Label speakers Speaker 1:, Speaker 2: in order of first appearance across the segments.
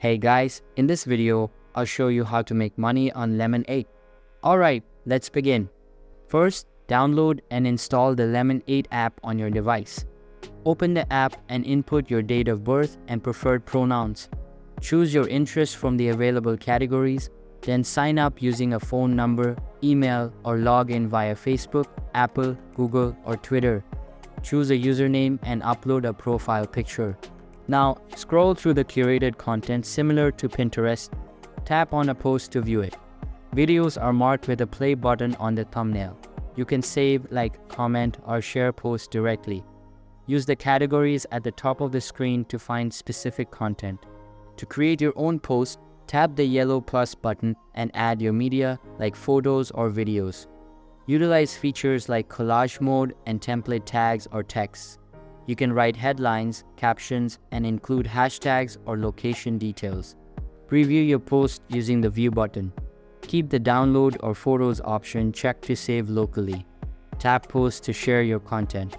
Speaker 1: Hey guys, in this video, I'll show you how to make money on Lemon8. Alright, let's begin. First, download and install the Lemon8 app on your device. Open the app and input your date of birth and preferred pronouns. Choose your interests from the available categories, then sign up using a phone number, email, or log in via Facebook, Apple, Google, or Twitter. Choose a username and upload a profile picture. Now, scroll through the curated content similar to Pinterest. Tap on a post to view it. Videos are marked with a play button on the thumbnail. You can save, like, comment, or share posts directly. Use the categories at the top of the screen to find specific content. To create your own post, tap the yellow plus button and add your media like photos or videos. Utilize features like collage mode and template tags or texts. You can write headlines, captions, and include hashtags or location details. Preview your post using the view button. Keep the download or photos option checked to save locally. Tap post to share your content.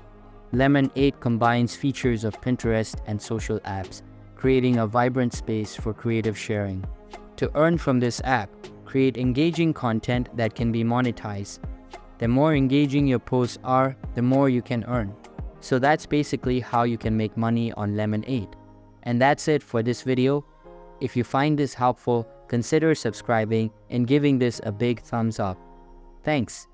Speaker 1: Lemon8 combines features of Pinterest and social apps, creating a vibrant space for creative sharing. To earn from this app, create engaging content that can be monetized. The more engaging your posts are, the more you can earn. So that's basically how you can make money on Lemon8. And that's it for this video. If you find this helpful, consider subscribing and giving this a big thumbs up. Thanks.